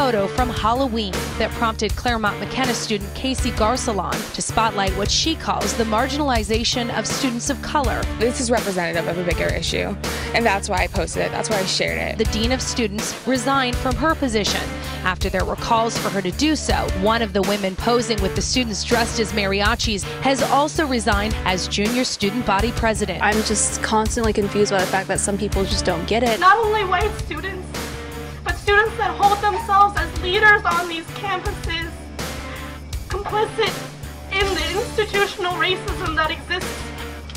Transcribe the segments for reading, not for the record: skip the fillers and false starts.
photo from Halloween that prompted Claremont McKenna student Casey Garcelon to spotlight what she calls the marginalization of students of color. This is representative of a bigger issue, and that's why I posted it. That's why I shared it. The dean of students resigned from her position after there were calls for her to do so. One of the women posing with the students dressed as mariachis has also resigned as junior student body president. I'm just constantly confused by the fact that some people just don't get it. Not only white students, but students that hold themselves as leaders on these campuses, complicit in the institutional racism that exists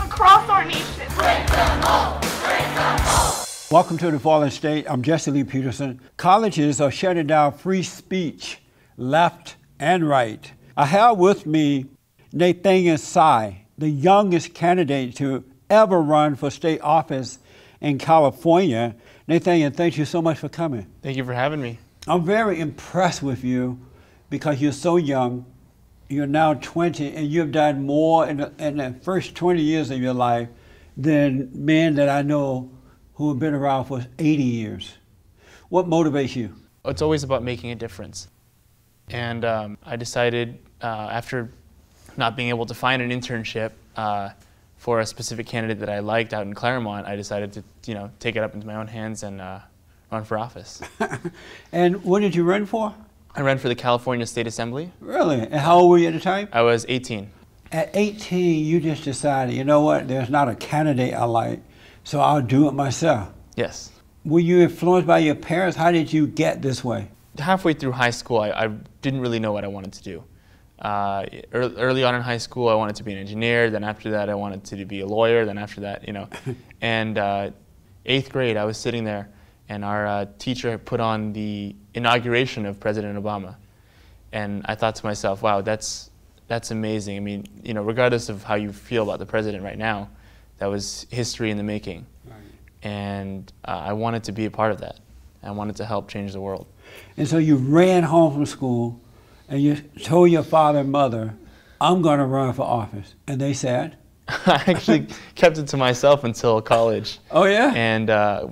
across our nation. Break them all! Break them all! Welcome to the Fallen State. I'm Jesse Lee Peterson. Colleges are shutting down free speech, left and right. I have with me Nathaniel Tsai, the youngest candidate to ever run for state office in California. Nathaniel, thank you so much for coming. Thank you for having me. I'm very impressed with you because you're so young. You're now 20 and you've done more in the first 20 years of your life than men that I know who have been around for 80 years. What motivates you? It's always about making a difference. And I decided after not being able to find an internship for a specific candidate that I liked out in Claremont, I decided to take it up into my own hands and run for office. And what did you run for? I ran for the California State Assembly. Really? And how old were you at the time? I was 18. At 18, you just decided, you know what, there's not a candidate I like, so I'll do it myself. Yes. Were you influenced by your parents? How did you get this way? Halfway through high school, I didn't really know what I wanted to do. Early on in high school, I wanted to be an engineer. Then after that, I wanted to be a lawyer. Then after that, And 8th grade, I was sitting there, and our teacher had put on the inauguration of President Obama. And I thought to myself, wow, that's amazing. I mean, regardless of how you feel about the president right now, that was history in the making. Right. And I wanted to be a part of that. I wanted to help change the world. And so you ran home from school and you told your father and mother, I'm going to run for office. And they said? I actually kept it to myself until college. Oh, yeah? And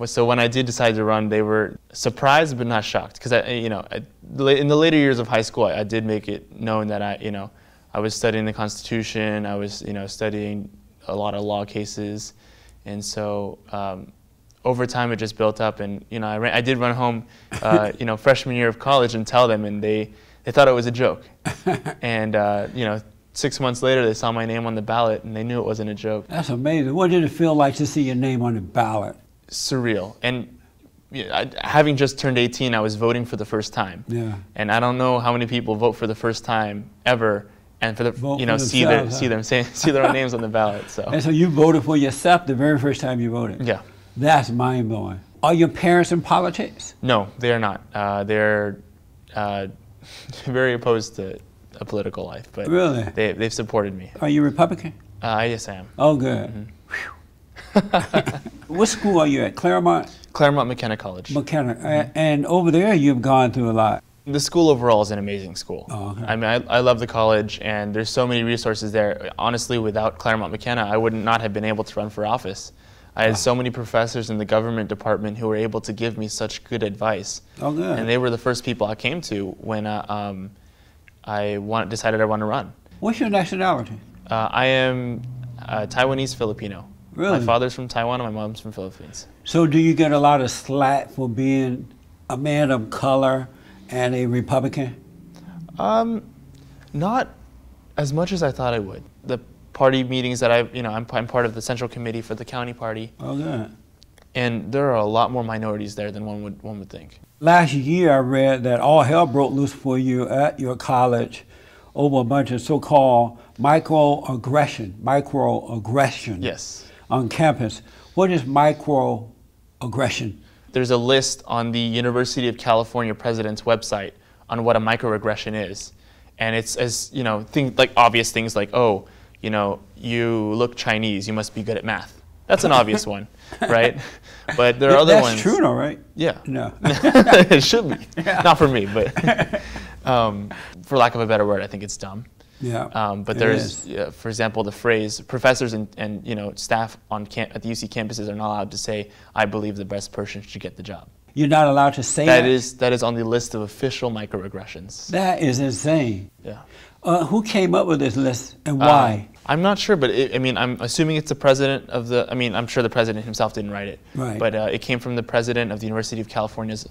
so when I did decide to run, they were surprised but not shocked. Because, in the later years of high school, I did make it known that I was studying the Constitution. I was, studying a lot of law cases. And so over time, it just built up. And, I did run home, freshman year of college and tell them, and they thought it was a joke. And, 6 months later, they saw my name on the ballot, and they knew it wasn't a joke. That's amazing. What did it feel like to see your name on the ballot? Surreal. And having just turned 18, I was voting for the first time. Yeah. And I don't know how many people vote for the first time ever, and for the see their own names on the ballot. So. And so you voted for yourself the very first time you voted. Yeah. That's mind blowing. Are your parents in politics? No, they are not. They're very opposed to a political life, but really? They've supported me. Are you Republican? Yes, I am. Oh, good. Mm-hmm. What school are you at? Claremont? Claremont McKenna College. McKenna. Mm-hmm. And over there, you've gone through a lot. The school overall is an amazing school. Oh, okay. I mean, I love the college, and there's so many resources there. Honestly, without Claremont McKenna, I would not have been able to run for office. I had so many professors in the government department who were able to give me such good advice. Oh, good. And they were the first people I came to when I decided I want to run. What's your nationality? I am Taiwanese Filipino. Really? My father's from Taiwan and my mom's from Philippines. So do you get a lot of slack for being a man of color and a Republican? Not as much as I thought I would. The party meetings that I'm part of the central committee for the county party. Oh, good. And there are a lot more minorities there than one would think. Last year, I read that all hell broke loose for you at your college over a bunch of so-called microaggression yes. on campus. What is microaggression? There's a list on the University of California president's website on what a microaggression is. And it's obvious things like, oh, you look Chinese, you must be good at math. That's an obvious one, right? But there are other ones. That's true though, right? Yeah. No. It should be. Yeah. Not for me, but for lack of a better word, I think it's dumb. Yeah. But there's, for example, the phrase, professors and staff at the UC campuses are not allowed to say, I believe the best person should get the job. You're not allowed to say that. that? That is on the list of official microaggressions. That is insane. Yeah. Who came up with this list and why? I'm not sure, but I mean, I'm assuming it's the president of the, I mean, I'm sure the president himself didn't write it. Right. But it came from the president of the University of California's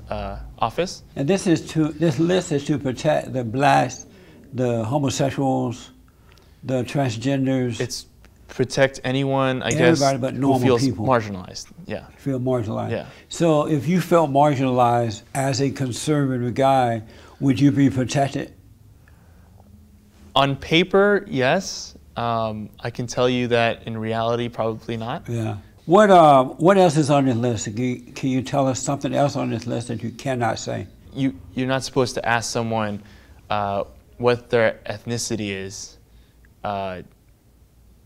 office. And this list is to protect the blacks, the homosexuals, the transgenders. It's protect anyone, I Everybody guess, but who normal feels people. marginalized. Yeah. Feel marginalized. Yeah. So if you felt marginalized as a conservative guy, would you be protected? On paper, yes. I can tell you that in reality, probably not. Yeah. What else is on this list? Can you tell us something else on this list that you cannot say? You're not supposed to ask someone what their ethnicity is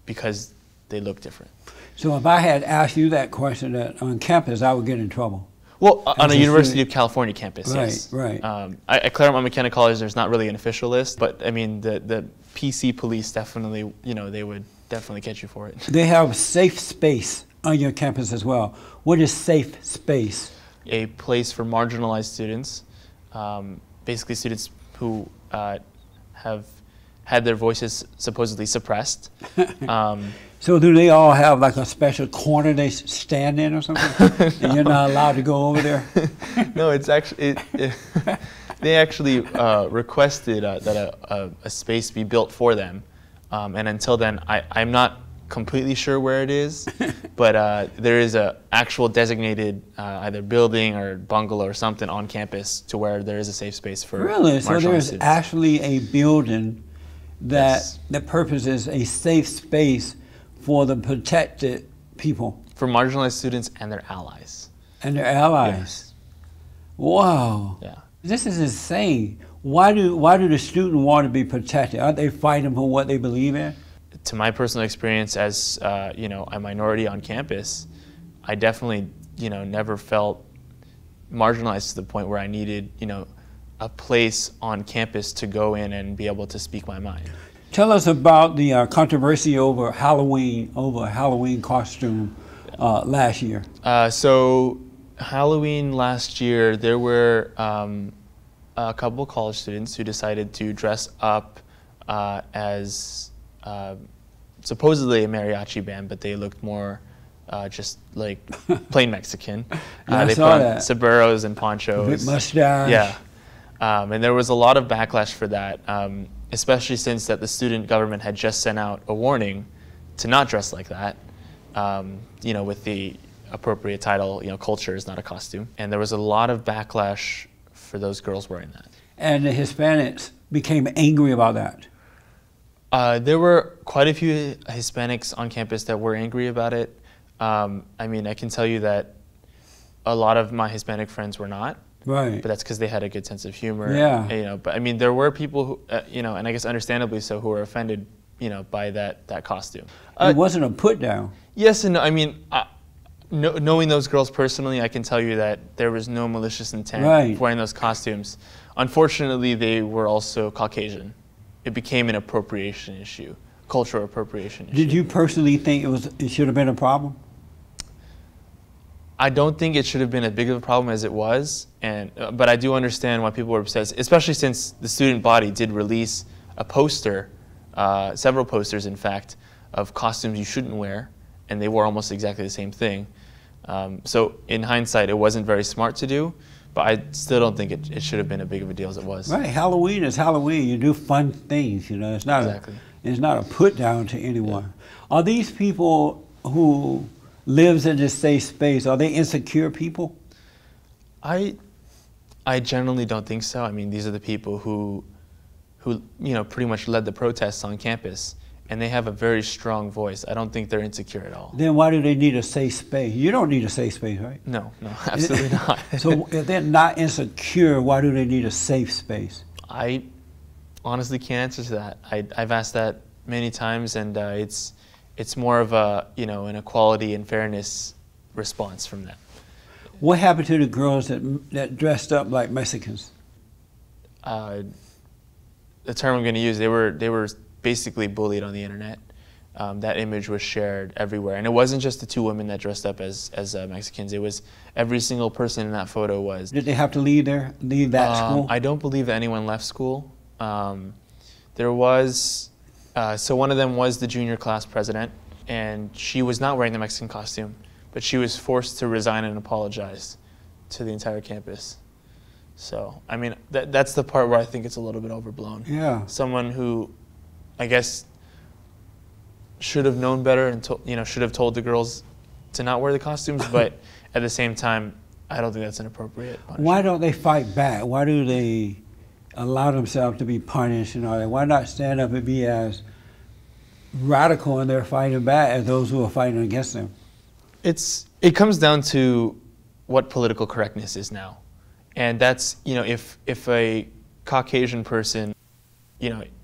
because they look different. So if I had asked you that question on campus, I would get in trouble. Well, on a University of California campus, right, yes. Right. At Claremont McKenna College, there's not really an official list, but I mean, the PC police definitely, you know, they would definitely catch you for it. They have safe space on your campus as well. What is safe space? A place for marginalized students, basically students who have had their voices supposedly suppressed. So do they all have like a special corner they stand in or something? And you're not allowed to go over there? No, it's actually, they actually requested that a space be built for them. And until then, I'm not completely sure where it is, but there is a actual designated either building or bungalow or something on campus to where there is a safe space for Really? So there's students. actually a building that Yes. the purpose is a safe space for the protected people. For marginalized students and their allies. And their allies. Yes. Wow. Yeah. This is insane. Why do the students want to be protected? Aren't they fighting for what they believe in? To my personal experience as you know, a minority on campus, I definitely, you know, never felt marginalized to the point where I needed, you know, a place on campus to go in and be able to speak my mind. Tell us about the controversy over Halloween costume last year. So Halloween last year, there were a couple of college students who decided to dress up as supposedly a mariachi band, but they looked more just like plain Mexican. Yeah, they I saw put on that. sombreros and ponchos. Big mustache. Yeah. And there was a lot of backlash for that, especially since that the student government had just sent out a warning to not dress like that, you know, with the appropriate title, you know, culture is not a costume. And there was a lot of backlash for those girls wearing that. And the Hispanics became angry about that. There were quite a few Hispanics on campus that were angry about it. I mean, I can tell you that a lot of my Hispanic friends were not. Right. But that's because they had a good sense of humor. Yeah. You know, but I mean, there were people who, you know, and I guess understandably so, who were offended, you know, by that costume. It wasn't a put down. Yes and no. I mean, knowing those girls personally, I can tell you that there was no malicious intent Right. wearing those costumes. Unfortunately, they were also Caucasian. It became an appropriation issue, cultural appropriation issue. Did you personally think it should have been a problem? I don't think it should have been as big of a problem as it was, and but I do understand why people were upset, especially since the student body did release a poster, several posters in fact, of costumes you shouldn't wear, and they wore almost exactly the same thing. So in hindsight, it wasn't very smart to do, but I still don't think it should have been as big of a deal as it was. Right. Halloween is Halloween. You do fun things. You know, it's not it's not a put down to anyone. Yeah. Are these people who lives in this safe space, are they insecure people? I generally don't think so. I mean, these are the people who you know, pretty much led the protests on campus, and they have a very strong voice. I don't think they're insecure at all. Then why do they need a safe space? You don't need a safe space, right? No, absolutely not. So if they're not insecure, why do they need a safe space? I honestly can't answer to that. I've asked that many times, and it's more of a, you know, an equality and fairness response from them. What happened to the girls that dressed up like Mexicans? The term I'm going to use, they were basically bullied on the internet. that image was shared everywhere. And it wasn't just the two women that dressed up as Mexicans. It was every single person in that photo was. Did they have to leave that school? I don't believe that anyone left school. There was, so one of them was the junior class president, and she was not wearing the Mexican costume, but she was forced to resign and apologize to the entire campus. So, I mean, that's the part where I think it's a little bit overblown. Yeah. Someone who, I guess, should have known better and should have told the girls to not wear the costumes, but at the same time, I don't think that's an appropriate punishment. Why don't they fight back? Why do they allow themselves to be punished and all that? Why not stand up and be as radical in their fighting back as those who are fighting against them? It comes down to what political correctness is now. And that's, if a Caucasian person,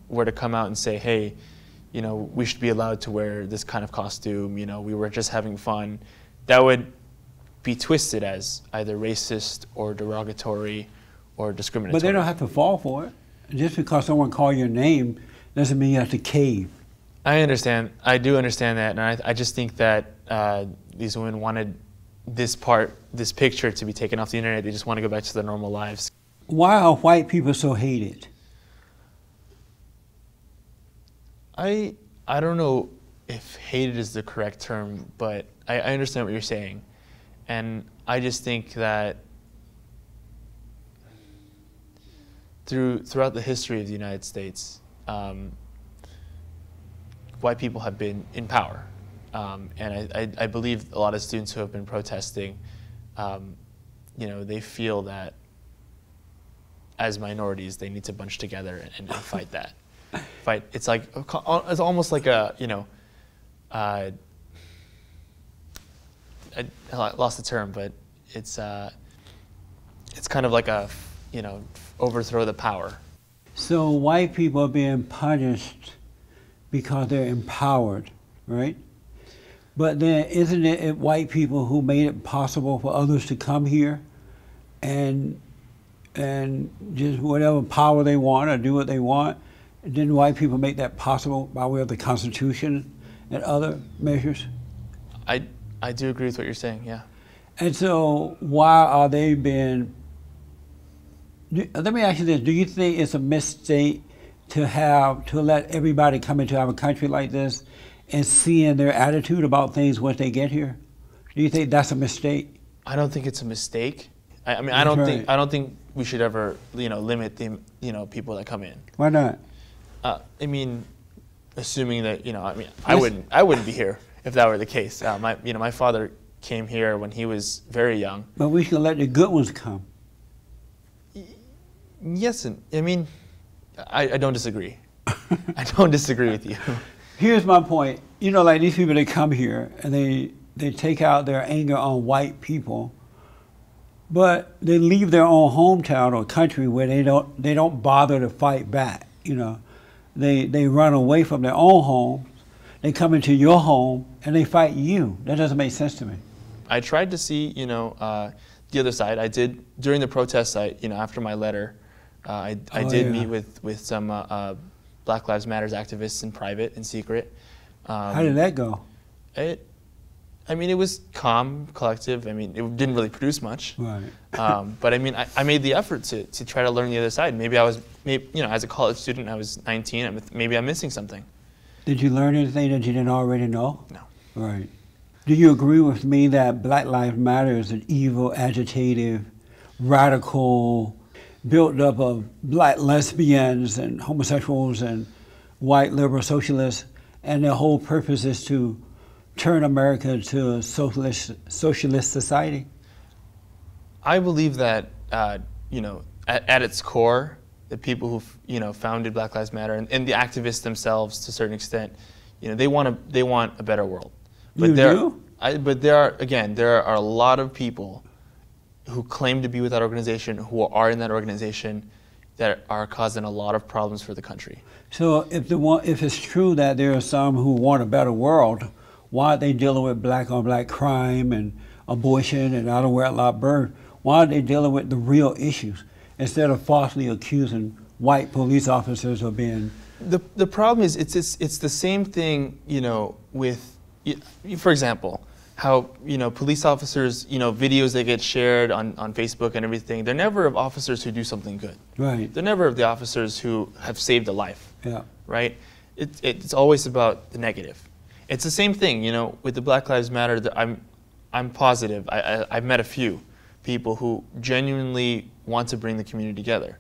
were to come out and say, hey, we should be allowed to wear this kind of costume, we were just having fun, that would be twisted as either racist or derogatory or discriminatory. But they don't have to fall for it. Just because someone calls your name doesn't mean you have to cave. I understand. I do understand that. And I just think that these women wanted this picture to be taken off the internet. They just want to go back to their normal lives. Why are white people so hated? I don't know if hated is the correct term, but I understand what you're saying. And I just think that throughout the history of the United States, white people have been in power. And I believe a lot of students who have been protesting, they feel that as minorities, they need to bunch together and fight that. It's like, it's almost like I lost the term, but it's kind of like a, overthrow the power. So white people are being punished because they're empowered, right? But then isn't it white people who made it possible for others to come here and just whatever power they want or do what they want? Didn't white people make that possible by way of the Constitution and other measures? I do agree with what you're saying, yeah. And so why are they being, let me ask you this, do you think it's a mistake to let everybody come into our country like this and seeing their attitude about things once they get here? Do you think that's a mistake? I don't think it's a mistake. I don't think we should ever limit the people that come in. Why not? Assuming that I wouldn't be here if that were the case. My father came here when he was very young. But we should let the good ones come. Yes, and I don't disagree. I don't disagree with you. Here's my point. Like these people, they come here and they take out their anger on white people, but they leave their own hometown or country where they don't bother to fight back. They run away from their own homes. They come into your home and they fight you. That doesn't make sense to me. I tried to see, the other side. I did during the protest. After my letter, I did meet with some Black Lives Matter activists in private, in secret. How did that go? It was calm, collective. It didn't really produce much. Right. But I made the effort to try to learn the other side. Maybe as a college student, I was 19. Maybe I'm missing something. Did you learn anything that you didn't already know? No. Right. Do you agree with me that Black Lives Matter is an evil, agitative, radical, built up of black lesbians and homosexuals and white liberal socialists, and their whole purpose is to turn America into a socialist society? I believe that at its core, the people who founded Black Lives Matter and the activists themselves, to a certain extent, they want a better world. But there are a lot of people who claim to be with that organization, who are in that organization, that are causing a lot of problems for the country. So if it's true that there are some who want a better world, why are they dealing with black-on-black crime and abortion and out-of-wedlock birth? Why are they dealing with the real issues instead of falsely accusing white police officers of being The problem is it's the same thing, you know, with, for example, how, you know, police officers, you know, videos that get shared on Facebook and everything, they're never of officers who do something good. Right. They're never of the officers who have saved a life. Yeah. Right? It's always about the negative. It's the same thing, you know, with the Black Lives Matter. I'm positive. I've met a few people who genuinely want to bring the community together.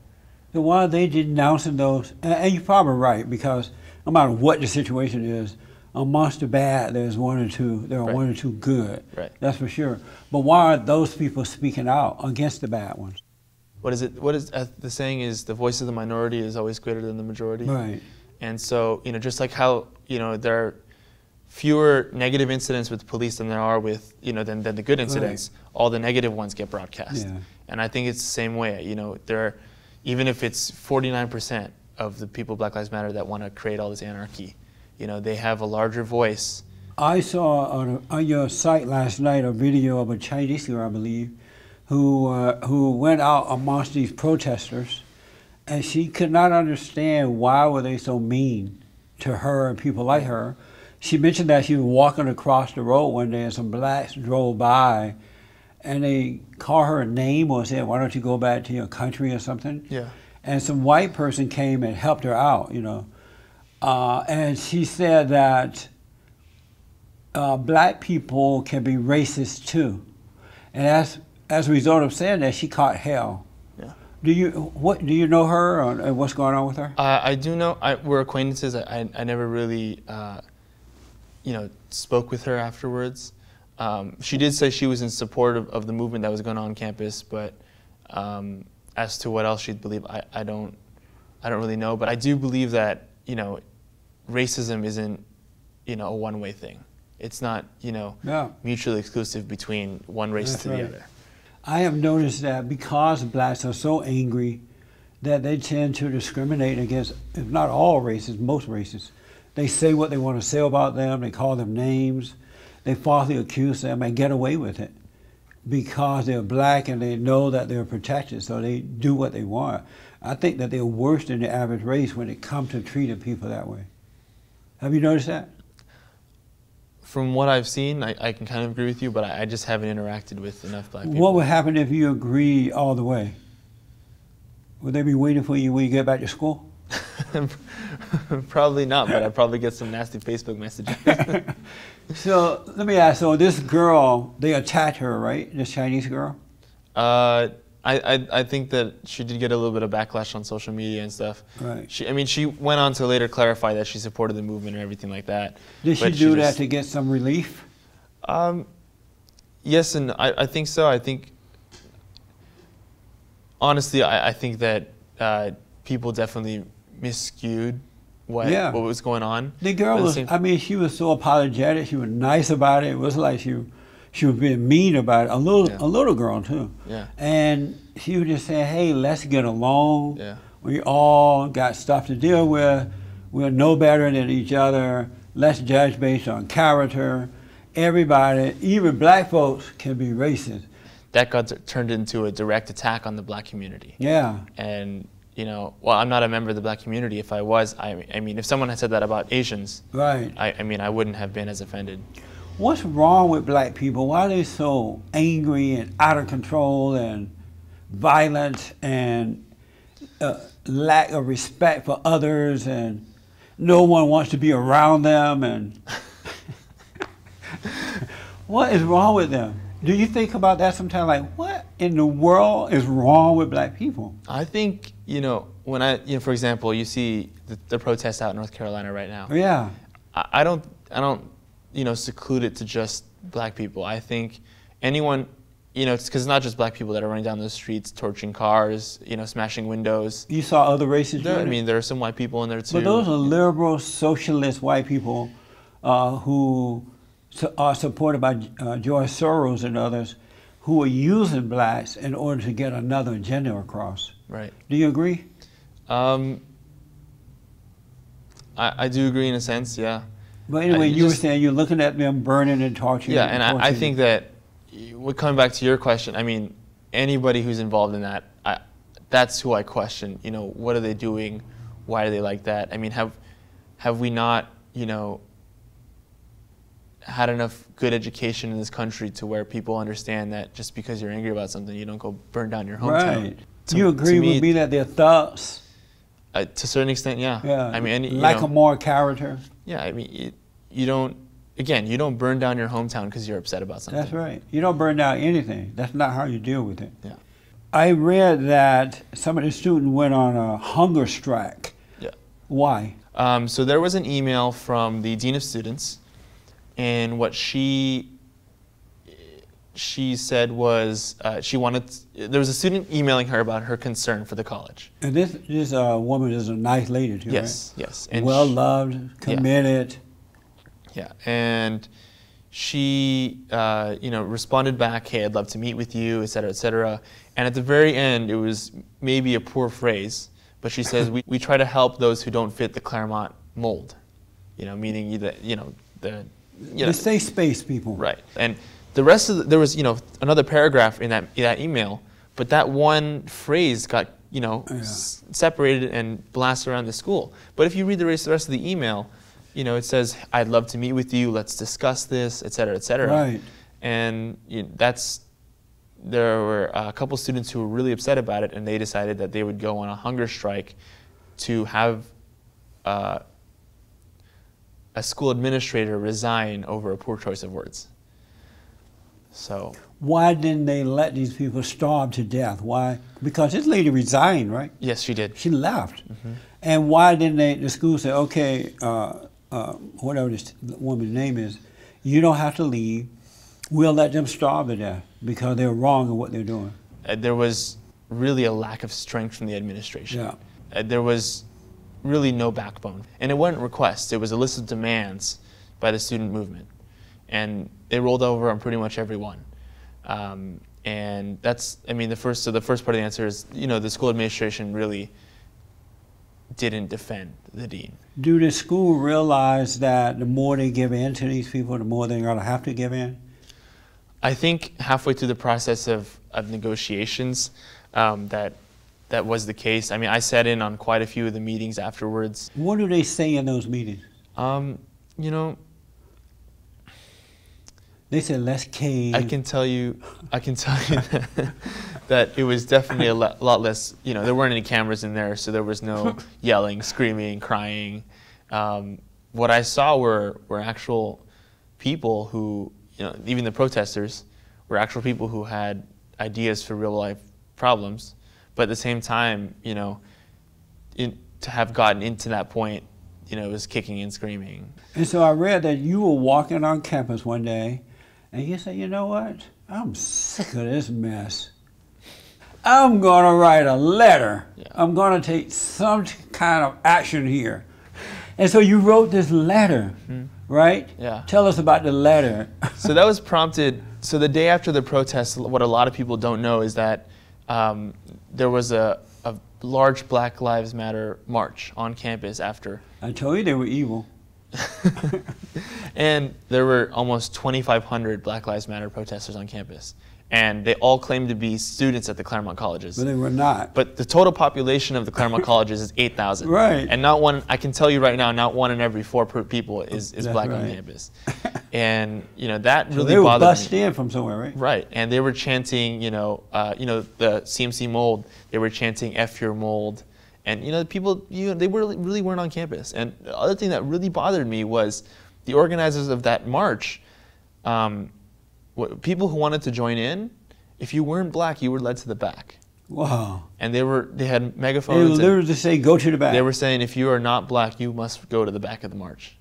So why are they denouncing those? And you're probably right, because no matter what the situation is, amongst the bad, there's one or two. There are one or two good. Right. That's for sure. But why are those people speaking out against the bad ones? What is it? What is the saying is the voice of the minority is always greater than the majority. Right. And so, you know, just like how, you know, there are fewer negative incidents with police than there are with, you know, than the good incidents, all the negative ones get broadcast. Yeah. And I think it's the same way. You know, there are, even if it's 49% of the people Black Lives Matter that want to create all this anarchy, you know, they have a larger voice. I saw on your site last night a video of a Chinese girl, I believe, who went out amongst these protesters, and she could not understand why were they so mean to her and people like her. She mentioned that she was walking across the road one day and some blacks drove by and they called her a name or said, "Why don't you go back to your country," or something. Yeah. And some white person came and helped her out, you know. And she said that black people can be racist too. And as a result of saying that, she caught hell. Yeah. Do you know her or what's going on with her? I do know. We're acquaintances. I never really, you know, spoke with her afterwards. She did say she was in support of the movement that was going on campus, but as to what else she'd believe, I don't really know. But I do believe that, you know, racism isn't, you know, a one-way thing. It's not, you know, mutually exclusive between one race to the other. I have noticed that because blacks are so angry that they tend to discriminate against, if not all races, most races. They say what they want to say about them, they call them names, they falsely accuse them and get away with it because they're black and they know that they're protected, so they do what they want. I think that they're worse than the average race when it comes to treating people that way. Have you noticed that? From what I've seen, I can kind of agree with you, but I just haven't interacted with enough black people. What would happen if you agree all the way? Would they be waiting for you when you get back to school? Probably not, but I'd probably get some nasty Facebook messages. So let me ask, so this girl, they attacked her, right? This Chinese girl? I think that she did get a little bit of backlash on social media and stuff. Right. She went on to later clarify that she supported the movement and everything like that. Did she do that to get some relief? Yes, and I think so. I think, honestly, I think that people definitely miscued what was going on. The girl was, I mean, she was so apologetic. She was nice about it. It was like she was being mean about it. A little girl too. Yeah. And she was just saying, "Hey, let's get along. Yeah. We all got stuff to deal with. We're no better than each other. Let's judge based on character. Everybody, even black folks, can be racist." That got turned into a direct attack on the black community. Yeah. And, you know, well, I'm not a member of the black community. If I was, I mean, if someone had said that about Asians, right. I mean, I wouldn't have been as offended. What's wrong with black people? Why are they so angry and out of control and violent and lack of respect for others, and no one wants to be around them? And what is wrong with them? Do you think about that sometimes? Like, what in the world is wrong with black people? I think, you know, when for example, you see the protests out in North Carolina right now. Yeah. I don't, you know, seclude it to just black people. I think anyone, you know, it's because it's not just black people that are running down the streets, torching cars, you know, smashing windows. You saw other races doing it? I mean, there are some white people in there too. But those are liberal, socialist white people who are supported by George Soros and others, who are using blacks in order to get another agenda across. Right. Do you agree? I do agree in a sense, yeah. But anyway, you were saying you're looking at them burning and torturing. Yeah, and I think that, coming back to your question, I mean, anybody who's involved in that, that's who I question. You know, what are they doing? why are they like that? I mean, have we not, you know, had enough good education in this country to where people understand that just because you're angry about something, you don't go burn down your hometown. Right. You agree with me that they're thugs? To a certain extent, yeah. Yeah. I mean, and, lack of moral character. Yeah. I mean, you don't. Again, you don't burn down your hometown because you're upset about something. That's right. You don't burn down anything. That's not how you deal with it. Yeah. I read that some of the students went on a hunger strike. Yeah. Why? So there was an email from the Dean of Students, and what she said was there was a student emailing her about her concern for the college. And this woman is a nice lady too, yes, right? Yes. And well loved, committed. Yeah, and she, you know, responded back, "Hey, I'd love to meet with you," et cetera, et cetera. And at the very end, it was maybe a poor phrase, but she says, "We try to help those who don't fit the Claremont mold," you know, meaning the safe space people. Right. And the rest of there was, you know, another paragraph in that email, but that one phrase got, you know, separated and blasted around the school. But if you read the rest of the email, you know, it says, "I'd love to meet with you. Let's discuss this," et cetera, et cetera. Right. And there were a couple students who were really upset about it, and they decided that they would go on a hunger strike to have a school administrator resign over a poor choice of words. So why didn't they let these people starve to death? Why? Because this lady resigned, right? Yes, she did. She left. And why didn't the school say, okay, whatever this woman's name is, you don't have to leave. We'll let them starve to death because they're wrong in what they're doing. There was really a lack of strength from the administration. Yeah. There was really no backbone. And it wasn't requests, it was a list of demands by the student movement. And they rolled over on pretty much every one. And that's, I mean, the first part of the answer is, you know, the school administration really didn't defend the dean. Do the school realize that the more they give in to these people, the more they're going to have to give in? I think halfway through the process of negotiations, that was the case. I mean, I sat in on quite a few of the meetings afterwards. What do they say in those meetings? You know, they said less cave. I can tell you that it was definitely a lot less. You know, there weren't any cameras in there, so there was no yelling, screaming, crying. What I saw were actual people who, you know, even the protesters were actual people who had ideas for real life problems, but at the same time, you know, to have gotten into that point, you know, it was kicking and screaming. And so I read that you were walking on campus one day, and you said, you know what? I'm sick of this mess. I'm going to write a letter. Yeah. I'm going to take some kind of action here. And so you wrote this letter, right? Yeah. Tell us about the letter. So that was prompted, so the day after the protest, what a lot of people don't know is that there was a large Black Lives Matter march on campus after. I told you they were evil. And there were almost 2,500 Black Lives Matter protesters on campus. And they all claimed to be students at the Claremont colleges. But they were not. But the total population of the Claremont colleges is 8,000. Right. And not one, I can tell you right now, not one in every 4 people is Black on campus. And, you know, that really bothered me. They were busted in from somewhere, right? Right. And they were chanting, the CMC mold, they were chanting F your mold. And, you know, the people, they really weren't on campus. And the other thing that really bothered me was the organizers of that march, people who wanted to join in, if you weren't Black, you were led to the back. Wow. And they had megaphones. They were literally just saying, go to the back. They were saying, if you are not Black, you must go to the back of the march.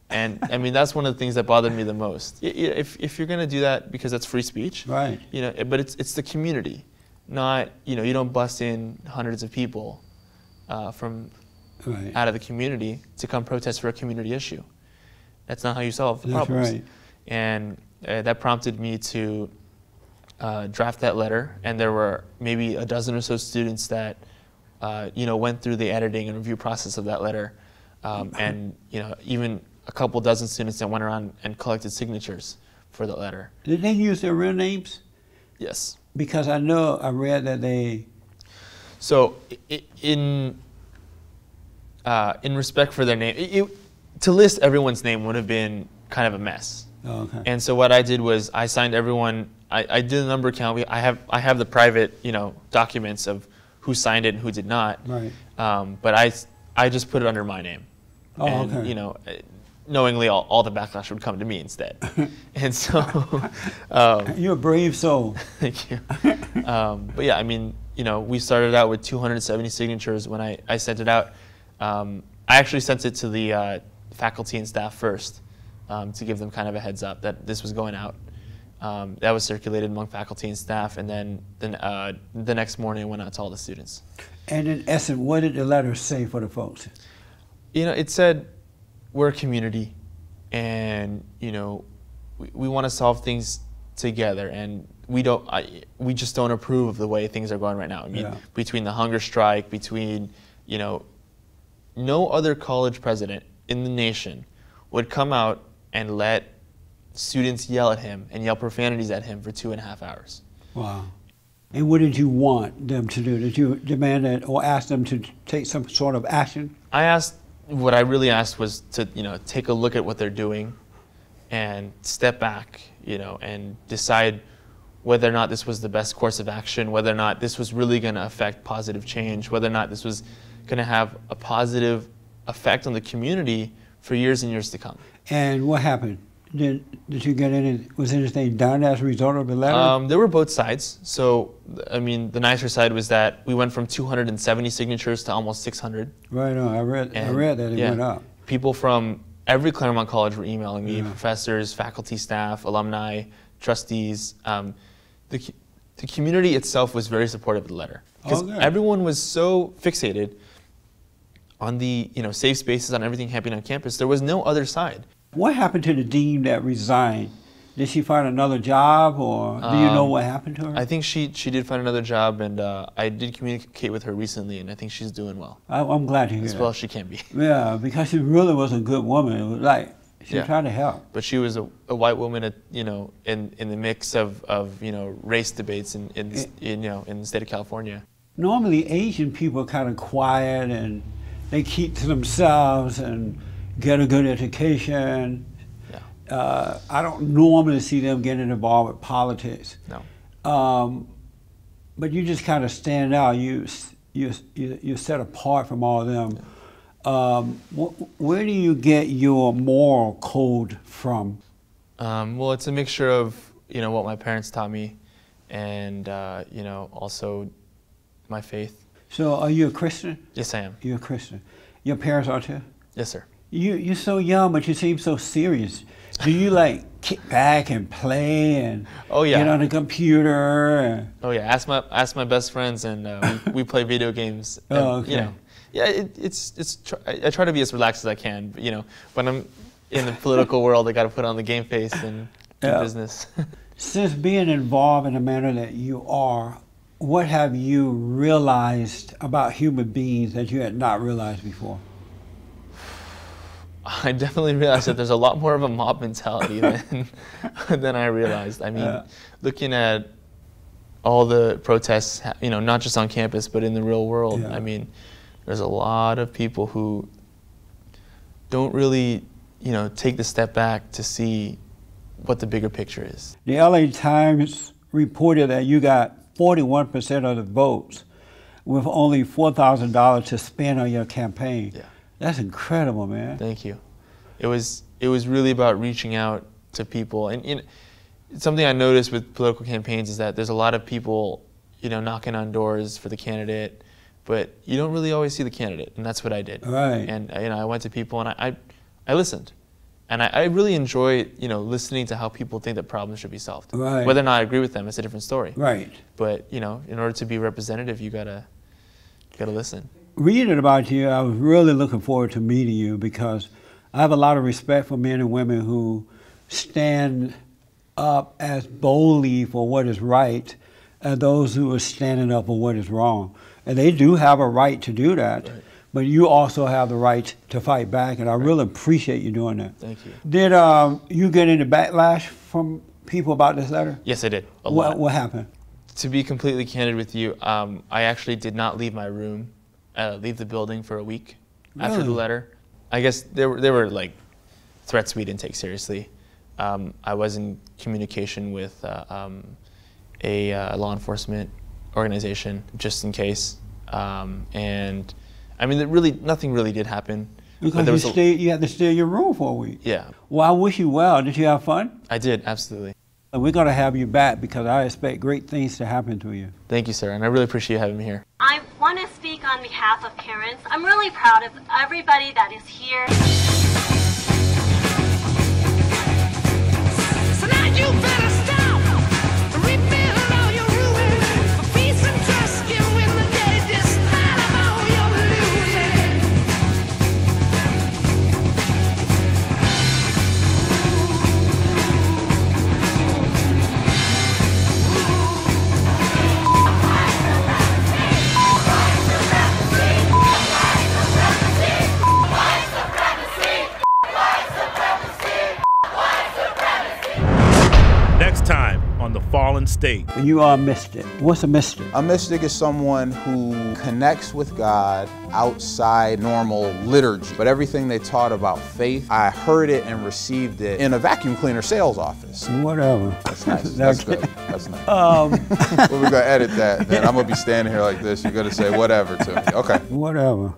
And I mean, that's one of the things that bothered me the most. If you're going to do that because that's free speech, right? You know, but it's the community, not, you know, you don't bust in hundreds of people from out of the community to come protest for a community issue. That's not how you solve the problems. Right. And that prompted me to draft that letter, and there were maybe a dozen or so students that went through the editing and review process of that letter, and even a couple dozen students that went around and collected signatures for the letter. Did they use their real names? Yes. Because I read that they... So in in respect for their name, to list everyone's name would have been kind of a mess. Oh, okay. And so what I did was I signed everyone. I did a number count. I have the private, documents of who signed it and who did not. Right. But I just put it under my name. Oh, and, okay. Knowingly all the backlash would come to me instead. And so you're a brave soul. Thank you. But yeah, I mean, we started out with 270 signatures when I sent it out. I actually sent it to the faculty and staff first to give them kind of a heads up that this was going out. That was circulated among faculty and staff, and then the next morning it went out to all the students. And in essence, what did the letter say for the folks? It said, we're a community, and we want to solve things together, and we just don't approve of the way things are going right now. I mean, between the hunger strike, between no other college president in the nation would come out and let students yell at him and yell profanities at him for 2.5 hours. Wow. And what did you want them to do? Did you demand that or ask them to take some sort of action? What I really asked was to, take a look at what they're doing and step back, and decide whether or not this was the best course of action, whether or not this was really going to affect positive change, whether or not this was going to have a positive effect on the community for years and years to come. And what happened? Did you get any, was anything done as a result of the letter? There were both sides. So, I mean, the nicer side was that we went from 270 signatures to almost 600. Right on, I read that it went up. People from every Claremont College were emailing me, professors, faculty, staff, alumni, trustees. The community itself was very supportive of the letter. Because everyone was so fixated on the safe spaces, on everything happening on campus. There was no other side. What happened to the dean that resigned? Did she find another job, or do you know what happened to her? I think she did find another job, and I did communicate with her recently, and I think she's doing well. I'm glad to hear as well as she can be. Yeah, because she really was a good woman. It was like she tried to help. But she was a white woman, in the mix of race debates in the state of California. Normally, Asian people are kind of quiet and they keep to themselves and get a good education. I don't normally see them getting involved with politics. No. But you just kind of stand out. You're set apart from all of them. Where do you get your moral code from? Well, it's a mixture of what my parents taught me, and also my faith. So, are you a Christian? Yes, I am. You're a Christian. Your parents are too? Yes, sir. You're so young, but you seem so serious. Do you kick back and play and get on the computer? Oh yeah, ask my best friends, and we play video games. And, okay. I try to be as relaxed as I can. But, when I'm in the political world, I got to put on the game face and do business. Since being involved in the manner that you are, what have you realized about human beings that you had not realized before? I definitely realized that there's a lot more of a mob mentality than I realized. I mean, looking at all the protests, not just on campus, but in the real world, I mean, there's a lot of people who don't really, take the step back to see what the bigger picture is. The LA Times reported that you got 41% of the votes with only $4,000 to spend on your campaign. Yeah. That's incredible, man. Thank you. It was really about reaching out to people, and something I noticed with political campaigns is that there's a lot of people, knocking on doors for the candidate, but you don't really always see the candidate, and that's what I did. Right. And I went to people and I listened, and I really enjoy listening to how people think that problems should be solved. Right. Whether or not I agree with them, it's a different story. Right. But in order to be representative, you gotta listen. Reading about you, I was really looking forward to meeting you because I have a lot of respect for men and women who stand up as boldly for what is right as those who are standing up for what is wrong. And they do have a right to do that, but you also have the right to fight back, and I really appreciate you doing that. Thank you. Did you get any backlash from people about this letter? Yes, I did. A lot. What happened? To be completely candid with you, I actually did not leave my room, leave the building for a week. after the letter. I guess there were like threats we didn't take seriously. I was in communication with a law enforcement organization just in case, and I mean, nothing really did happen. Because you had to stay in your room for a week. Yeah. Well, I wish you well. Did you have fun? I did, absolutely. And we're going to have you back because I expect great things to happen to you. Thank you, sir, and I really appreciate having me here. I want to speak on behalf of parents. I'm really proud of everybody that is here. So now you better stop, rebuild all your ruins, for peace and trust you in the day, despite of all your losing. Next time on The Fallen State. You are a mystic. What's a mystic? A mystic is someone who connects with God outside normal liturgy. But everything they taught about faith, I heard it and received it in a vacuum cleaner sales office. Whatever. That's nice. That's good. That's nice. Well, we're going to edit that. Then I'm going to be standing here like this. You're going to say whatever to me. Okay. Whatever.